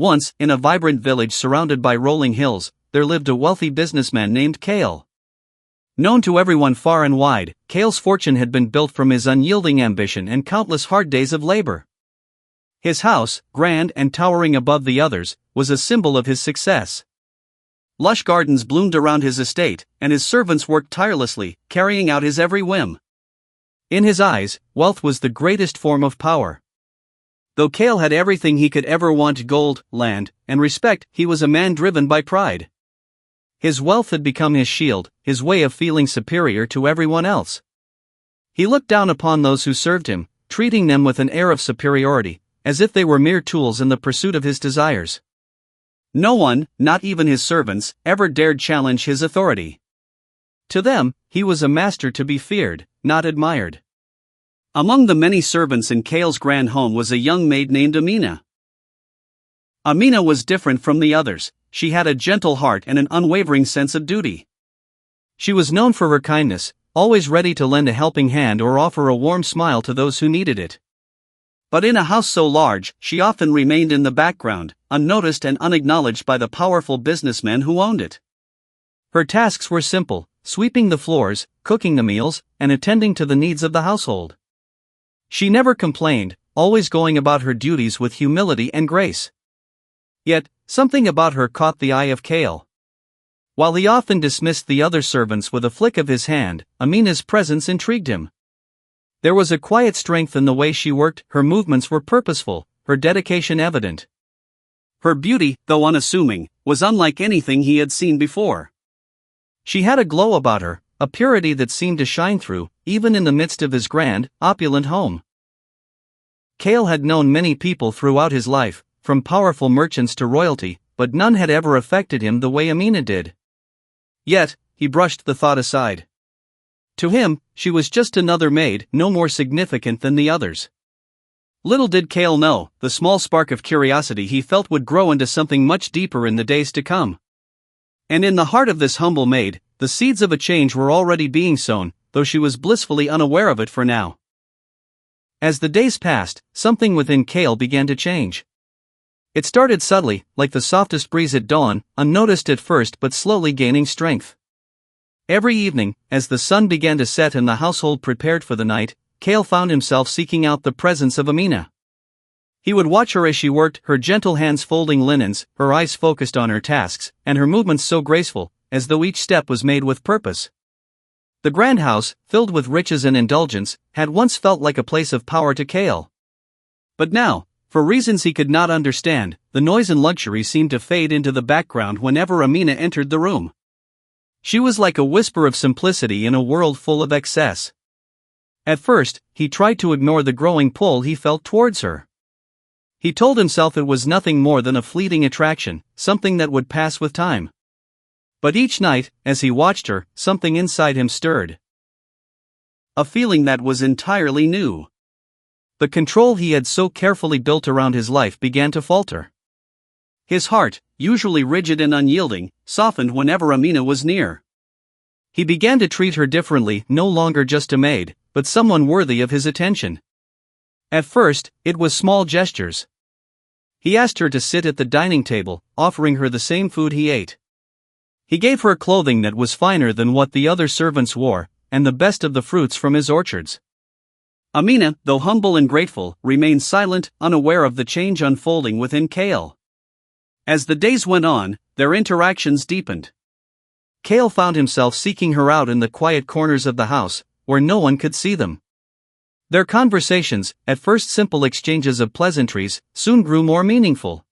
Once, in a vibrant village surrounded by rolling hills, there lived a wealthy businessman named Kael. Known to everyone far and wide, Kael's fortune had been built from his unyielding ambition and countless hard days of labor. His house, grand and towering above the others, was a symbol of his success. Lush gardens bloomed around his estate, and his servants worked tirelessly, carrying out his every whim. In his eyes, wealth was the greatest form of power. Though Kael had everything he could ever want: gold, land, and respect, he was a man driven by pride. His wealth had become his shield, his way of feeling superior to everyone else. He looked down upon those who served him, treating them with an air of superiority, as if they were mere tools in the pursuit of his desires. No one, not even his servants, ever dared challenge his authority. To them, he was a master to be feared, not admired. Among the many servants in Kael's grand home was a young maid named Amina. Amina was different from the others. She had a gentle heart and an unwavering sense of duty. She was known for her kindness, always ready to lend a helping hand or offer a warm smile to those who needed it. But in a house so large, she often remained in the background, unnoticed and unacknowledged by the powerful businessmen who owned it. Her tasks were simple: sweeping the floors, cooking the meals, and attending to the needs of the household. She never complained, always going about her duties with humility and grace. Yet, something about her caught the eye of Kael. While he often dismissed the other servants with a flick of his hand, Amina's presence intrigued him. There was a quiet strength in the way she worked, her movements were purposeful, her dedication evident. Her beauty, though unassuming, was unlike anything he had seen before. She had a glow about her, a purity that seemed to shine through, even in the midst of his grand, opulent home. Kael had known many people throughout his life, from powerful merchants to royalty, but none had ever affected him the way Amina did. Yet, he brushed the thought aside. To him, she was just another maid, no more significant than the others. Little did Kael know, the small spark of curiosity he felt would grow into something much deeper in the days to come. And in the heart of this humble maid, the seeds of a change were already being sown, though she was blissfully unaware of it for now. As the days passed, something within Kael began to change. It started subtly, like the softest breeze at dawn, unnoticed at first but slowly gaining strength. Every evening, as the sun began to set and the household prepared for the night, Kael found himself seeking out the presence of Amina. He would watch her as she worked, her gentle hands folding linens, her eyes focused on her tasks, and her movements so graceful, as though each step was made with purpose. The grand house, filled with riches and indulgence, had once felt like a place of power to Kael. But now, for reasons he could not understand, the noise and luxury seemed to fade into the background whenever Amina entered the room. She was like a whisper of simplicity in a world full of excess. At first, he tried to ignore the growing pull he felt towards her. He told himself it was nothing more than a fleeting attraction, something that would pass with time. But each night, as he watched her, something inside him stirred. A feeling that was entirely new. The control he had so carefully built around his life began to falter. His heart, usually rigid and unyielding, softened whenever Amina was near. He began to treat her differently, no longer just a maid, but someone worthy of his attention. At first, it was small gestures. He asked her to sit at the dining table, offering her the same food he ate. He gave her clothing that was finer than what the other servants wore, and the best of the fruits from his orchards. Amina, though humble and grateful, remained silent, unaware of the change unfolding within Kael. As the days went on, their interactions deepened. Kael found himself seeking her out in the quiet corners of the house, where no one could see them. Their conversations, at first simple exchanges of pleasantries, soon grew more meaningful.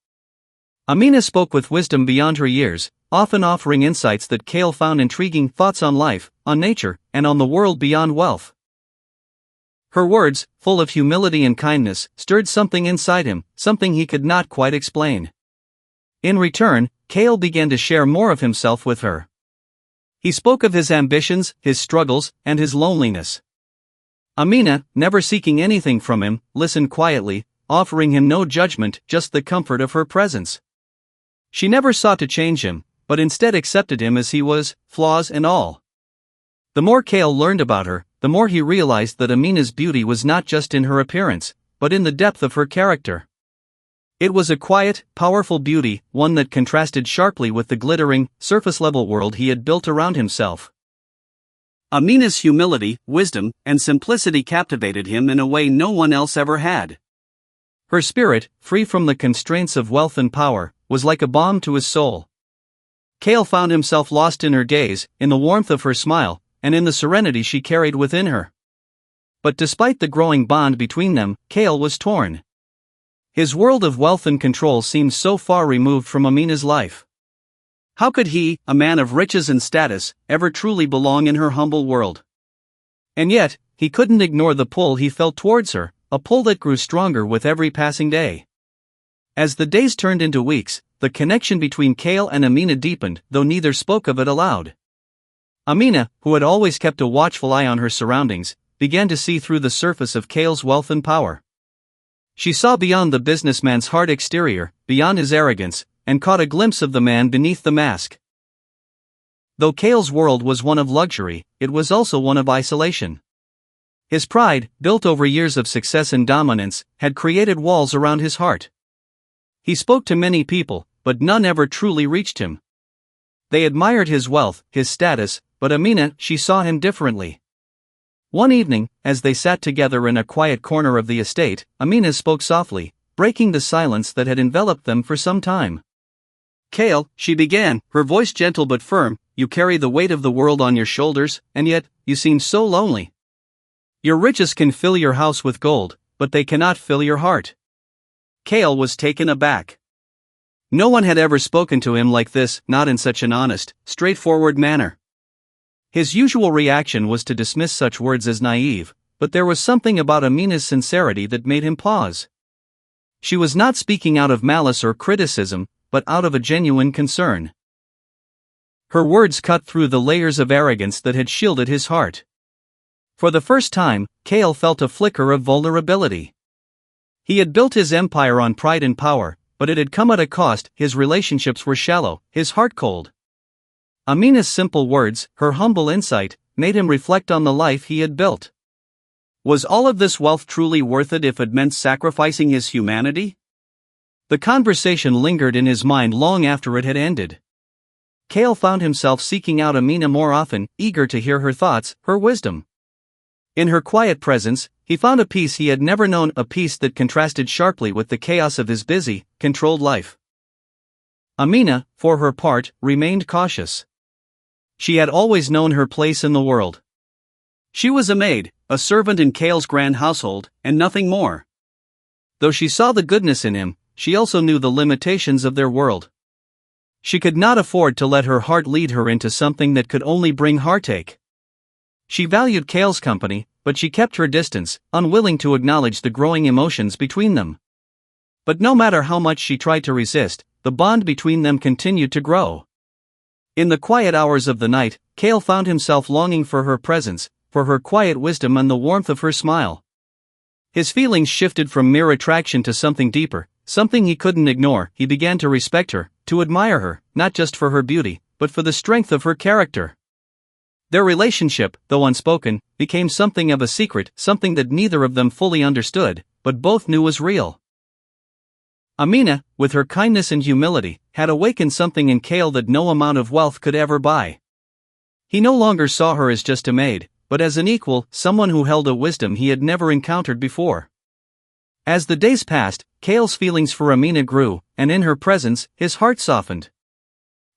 Amina spoke with wisdom beyond her years, often offering insights that Kael found intriguing, thoughts on life, on nature, and on the world beyond wealth. Her words, full of humility and kindness, stirred something inside him, something he could not quite explain. In return, Kael began to share more of himself with her. He spoke of his ambitions, his struggles, and his loneliness. Amina, never seeking anything from him, listened quietly, offering him no judgment, just the comfort of her presence. She never sought to change him, but instead accepted him as he was, flaws and all. The more Kael learned about her, the more he realized that Amina's beauty was not just in her appearance, but in the depth of her character. It was a quiet, powerful beauty, one that contrasted sharply with the glittering, surface-level world he had built around himself. Amina's humility, wisdom, and simplicity captivated him in a way no one else ever had. Her spirit, free from the constraints of wealth and power, was like a balm to his soul. Kael found himself lost in her gaze, in the warmth of her smile, and in the serenity she carried within her. But despite the growing bond between them, Kael was torn. His world of wealth and control seemed so far removed from Amina's life. How could he, a man of riches and status, ever truly belong in her humble world? And yet, he couldn't ignore the pull he felt towards her, a pull that grew stronger with every passing day. As the days turned into weeks, the connection between Kael and Amina deepened, though neither spoke of it aloud. Amina, who had always kept a watchful eye on her surroundings, began to see through the surface of Kael's wealth and power. She saw beyond the businessman's hard exterior, beyond his arrogance, and caught a glimpse of the man beneath the mask. Though Kael's world was one of luxury, it was also one of isolation. His pride, built over years of success and dominance, had created walls around his heart. He spoke to many people, but none ever truly reached him. They admired his wealth, his status, but Amina, she saw him differently. One evening, as they sat together in a quiet corner of the estate, Amina spoke softly, breaking the silence that had enveloped them for some time. "Kael," she began, her voice gentle but firm, "you carry the weight of the world on your shoulders, and yet, you seem so lonely. Your riches can fill your house with gold, but they cannot fill your heart." Kael was taken aback. No one had ever spoken to him like this, not in such an honest, straightforward manner. His usual reaction was to dismiss such words as naive, but there was something about Amina's sincerity that made him pause. She was not speaking out of malice or criticism, but out of a genuine concern. Her words cut through the layers of arrogance that had shielded his heart. For the first time, Kael felt a flicker of vulnerability. He had built his empire on pride and power, but it had come at a cost. His relationships were shallow, his heart cold. Amina's simple words, her humble insight, made him reflect on the life he had built. Was all of this wealth truly worth it if it meant sacrificing his humanity? The conversation lingered in his mind long after it had ended. Kael found himself seeking out Amina more often, eager to hear her thoughts, her wisdom. In her quiet presence, he found a peace he had never known, a peace that contrasted sharply with the chaos of his busy, controlled life. Amina, for her part, remained cautious. She had always known her place in the world. She was a maid, a servant in Kael's grand household, and nothing more. Though she saw the goodness in him, she also knew the limitations of their world. She could not afford to let her heart lead her into something that could only bring heartache. She valued Kael's company, but she kept her distance, unwilling to acknowledge the growing emotions between them. But no matter how much she tried to resist, the bond between them continued to grow. In the quiet hours of the night, Kael found himself longing for her presence, for her quiet wisdom and the warmth of her smile. His feelings shifted from mere attraction to something deeper, something he couldn't ignore. He began to respect her, to admire her, not just for her beauty, but for the strength of her character. Their relationship, though unspoken, became something of a secret, something that neither of them fully understood, but both knew was real. Amina, with her kindness and humility, had awakened something in Kael that no amount of wealth could ever buy. He no longer saw her as just a maid, but as an equal, someone who held a wisdom he had never encountered before. As the days passed, Kael's feelings for Amina grew, and in her presence, his heart softened.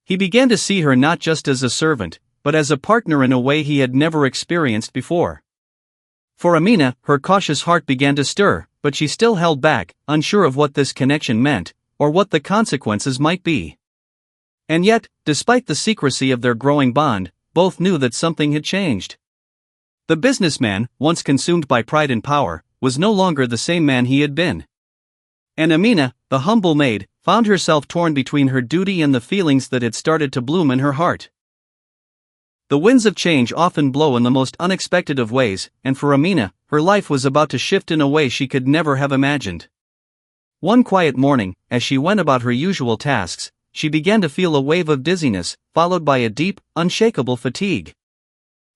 He began to see her not just as a servant, but as a partner in a way he had never experienced before. For Amina, her cautious heart began to stir, but she still held back, unsure of what this connection meant, or what the consequences might be. And yet, despite the secrecy of their growing bond, both knew that something had changed. The businessman, once consumed by pride and power, was no longer the same man he had been. And Amina, the humble maid, found herself torn between her duty and the feelings that had started to bloom in her heart. The winds of change often blow in the most unexpected of ways, and for Amina, her life was about to shift in a way she could never have imagined. One quiet morning, as she went about her usual tasks, she began to feel a wave of dizziness, followed by a deep, unshakable fatigue.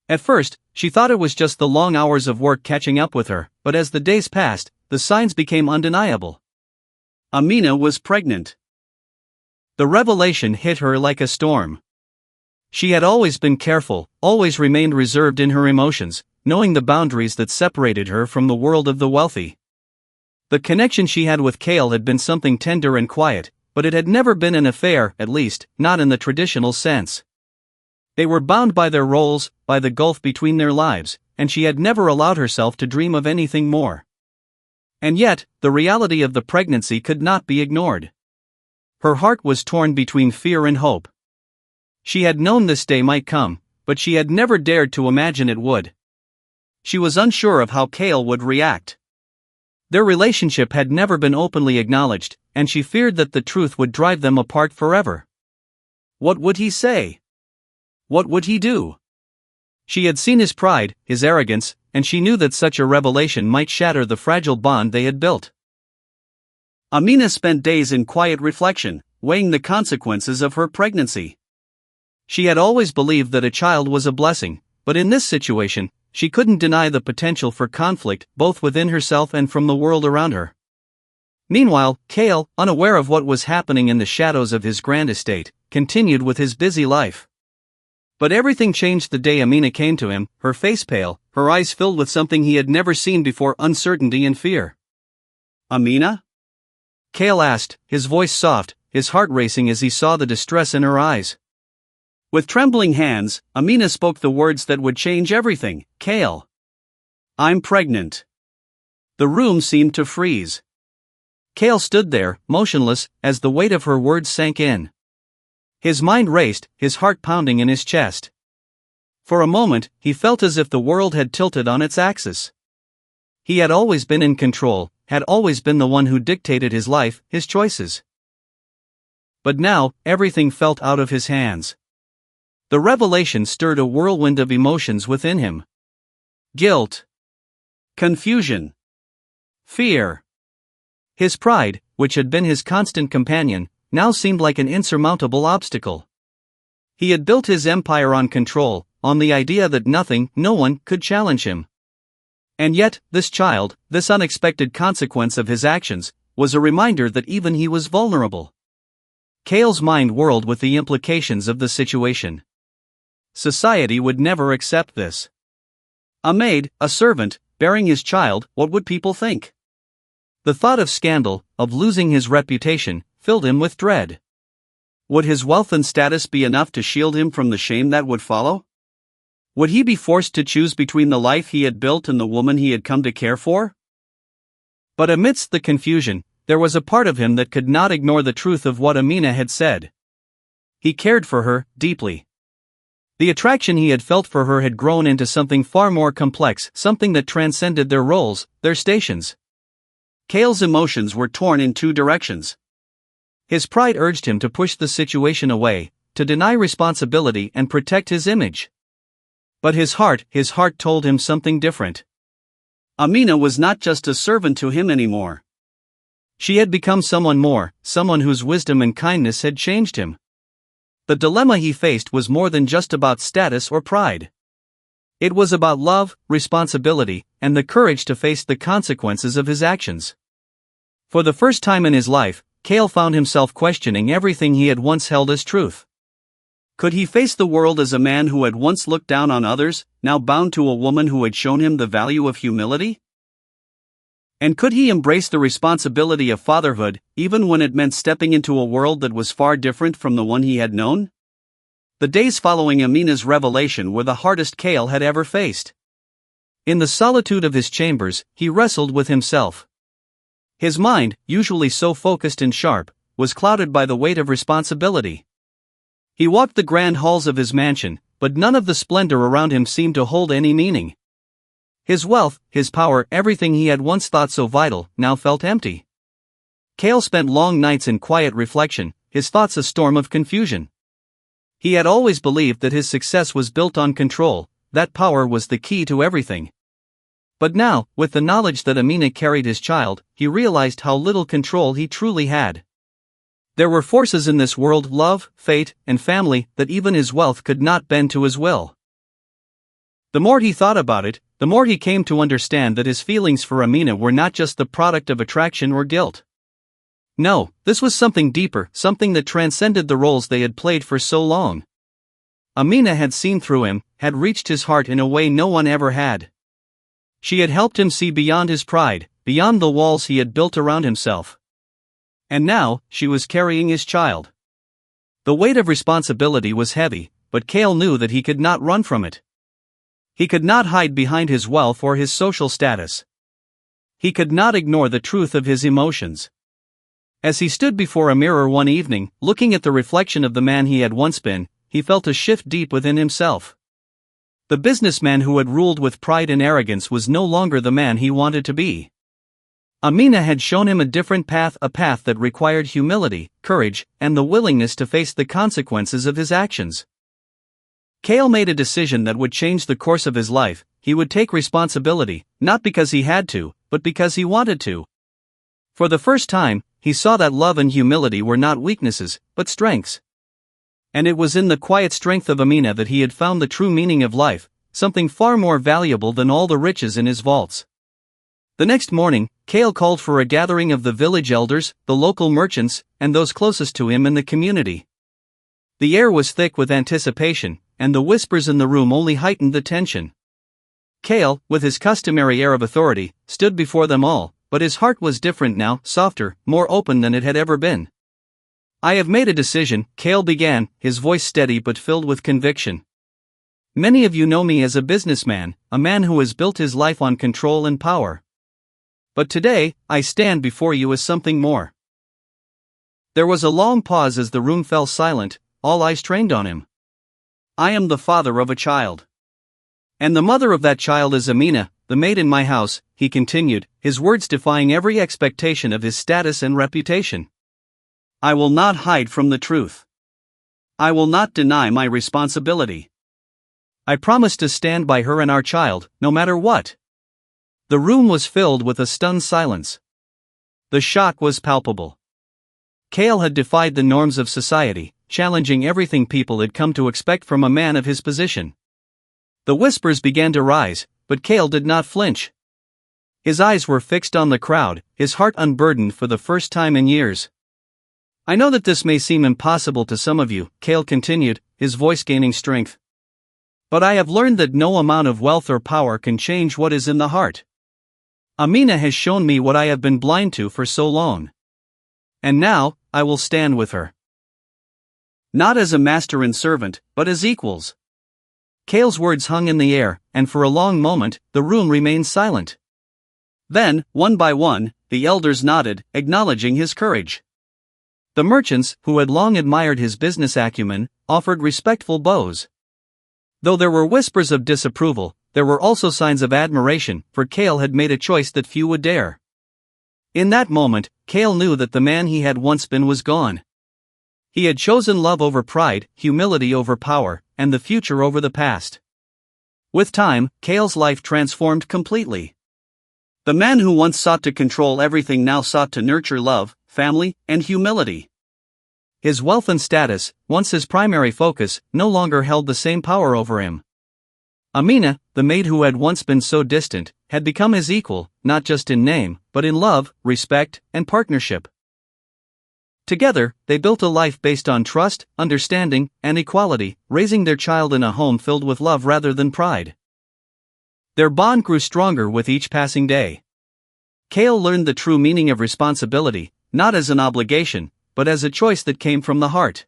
At first, she thought it was just the long hours of work catching up with her, but as the days passed, the signs became undeniable. Amina was pregnant. The revelation hit her like a storm. She had always been careful, always remained reserved in her emotions, knowing the boundaries that separated her from the world of the wealthy. The connection she had with Kael had been something tender and quiet, but it had never been an affair, at least, not in the traditional sense. They were bound by their roles, by the gulf between their lives, and she had never allowed herself to dream of anything more. And yet, the reality of the pregnancy could not be ignored. Her heart was torn between fear and hope. She had known this day might come, but she had never dared to imagine it would. She was unsure of how Kael would react. Their relationship had never been openly acknowledged, and she feared that the truth would drive them apart forever. What would he say? What would he do? She had seen his pride, his arrogance, and she knew that such a revelation might shatter the fragile bond they had built. Amina spent days in quiet reflection, weighing the consequences of her pregnancy. She had always believed that a child was a blessing, but in this situation, she couldn't deny the potential for conflict both within herself and from the world around her. Meanwhile, Kael, unaware of what was happening in the shadows of his grand estate, continued with his busy life. But everything changed the day Amina came to him, her face pale, her eyes filled with something he had never seen before: uncertainty and fear. "Amina?" Kael asked, his voice soft, his heart racing as he saw the distress in her eyes. With trembling hands, Amina spoke the words that would change everything. "Kael, I'm pregnant." The room seemed to freeze. Kael stood there, motionless, as the weight of her words sank in. His mind raced, his heart pounding in his chest. For a moment, he felt as if the world had tilted on its axis. He had always been in control, had always been the one who dictated his life, his choices. But now, everything felt out of his hands. The revelation stirred a whirlwind of emotions within him. Guilt. Confusion. Fear. His pride, which had been his constant companion, now seemed like an insurmountable obstacle. He had built his empire on control, on the idea that nothing, no one, could challenge him. And yet, this child, this unexpected consequence of his actions, was a reminder that even he was vulnerable. Kael's mind whirled with the implications of the situation. Society would never accept this. A maid, a servant, bearing his child, what would people think? The thought of scandal, of losing his reputation, filled him with dread. Would his wealth and status be enough to shield him from the shame that would follow? Would he be forced to choose between the life he had built and the woman he had come to care for? But amidst the confusion, there was a part of him that could not ignore the truth of what Amina had said. He cared for her, deeply. The attraction he had felt for her had grown into something far more complex, something that transcended their roles, their stations. Kael's emotions were torn in two directions. His pride urged him to push the situation away, to deny responsibility and protect his image. But his heart told him something different. Amina was not just a servant to him anymore. She had become someone more, someone whose wisdom and kindness had changed him. The dilemma he faced was more than just about status or pride. It was about love, responsibility, and the courage to face the consequences of his actions. For the first time in his life, Kael found himself questioning everything he had once held as truth. Could he face the world as a man who had once looked down on others, now bound to a woman who had shown him the value of humility? And could he embrace the responsibility of fatherhood, even when it meant stepping into a world that was far different from the one he had known? The days following Amina's revelation were the hardest Kael had ever faced. In the solitude of his chambers, he wrestled with himself. His mind, usually so focused and sharp, was clouded by the weight of responsibility. He walked the grand halls of his mansion, but none of the splendor around him seemed to hold any meaning. His wealth, his power, everything he had once thought so vital, now felt empty. Kael spent long nights in quiet reflection, his thoughts a storm of confusion. He had always believed that his success was built on control, that power was the key to everything. But now, with the knowledge that Amina carried his child, he realized how little control he truly had. There were forces in this world, love, fate, and family, that even his wealth could not bend to his will. The more he thought about it, the more he came to understand that his feelings for Amina were not just the product of attraction or guilt. No, this was something deeper, something that transcended the roles they had played for so long. Amina had seen through him, had reached his heart in a way no one ever had. She had helped him see beyond his pride, beyond the walls he had built around himself. And now, she was carrying his child. The weight of responsibility was heavy, but Kael knew that he could not run from it. He could not hide behind his wealth or his social status. He could not ignore the truth of his emotions. As he stood before a mirror one evening, looking at the reflection of the man he had once been, he felt a shift deep within himself. The businessman who had ruled with pride and arrogance was no longer the man he wanted to be. Amina had shown him a different path, a path that required humility, courage, and the willingness to face the consequences of his actions. Kael made a decision that would change the course of his life. He would take responsibility, not because he had to, but because he wanted to. For the first time, he saw that love and humility were not weaknesses, but strengths. And it was in the quiet strength of Amina that he had found the true meaning of life, something far more valuable than all the riches in his vaults. The next morning, Kael called for a gathering of the village elders, the local merchants, and those closest to him in the community. The air was thick with anticipation, and the whispers in the room only heightened the tension. Kael, with his customary air of authority, stood before them all, but his heart was different now, softer, more open than it had ever been. "I have made a decision," Kael began, his voice steady but filled with conviction. "Many of you know me as a businessman, a man who has built his life on control and power. But today, I stand before you as something more." There was a long pause as the room fell silent, all eyes trained on him. "I am the father of a child. And the mother of that child is Amina, the maid in my house," he continued, his words defying every expectation of his status and reputation. "I will not hide from the truth. I will not deny my responsibility. I promise to stand by her and our child, no matter what." The room was filled with a stunned silence. The shock was palpable. Kael had defied the norms of society, challenging everything people had come to expect from a man of his position. The whispers began to rise, but Kael did not flinch. His eyes were fixed on the crowd, his heart unburdened for the first time in years. "I know that this may seem impossible to some of you," Kael continued, his voice gaining strength. "But I have learned that no amount of wealth or power can change what is in the heart. Amina has shown me what I have been blind to for so long. And now, I will stand with her. Not as a master and servant, but as equals." Kael's words hung in the air, and for a long moment, the room remained silent. Then, one by one, the elders nodded, acknowledging his courage. The merchants, who had long admired his business acumen, offered respectful bows. Though there were whispers of disapproval, there were also signs of admiration, for Kael had made a choice that few would dare. In that moment, Kael knew that the man he had once been was gone. He had chosen love over pride, humility over power, and the future over the past. With time, Kael's life transformed completely. The man who once sought to control everything now sought to nurture love, family, and humility. His wealth and status, once his primary focus, no longer held the same power over him. Amina, the maid who had once been so distant, had become his equal, not just in name, but in love, respect, and partnership. Together, they built a life based on trust, understanding, and equality, raising their child in a home filled with love rather than pride. Their bond grew stronger with each passing day. Kael learned the true meaning of responsibility, not as an obligation, but as a choice that came from the heart.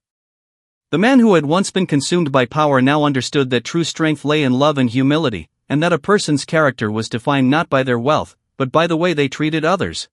The man who had once been consumed by power now understood that true strength lay in love and humility, and that a person's character was defined not by their wealth, but by the way they treated others.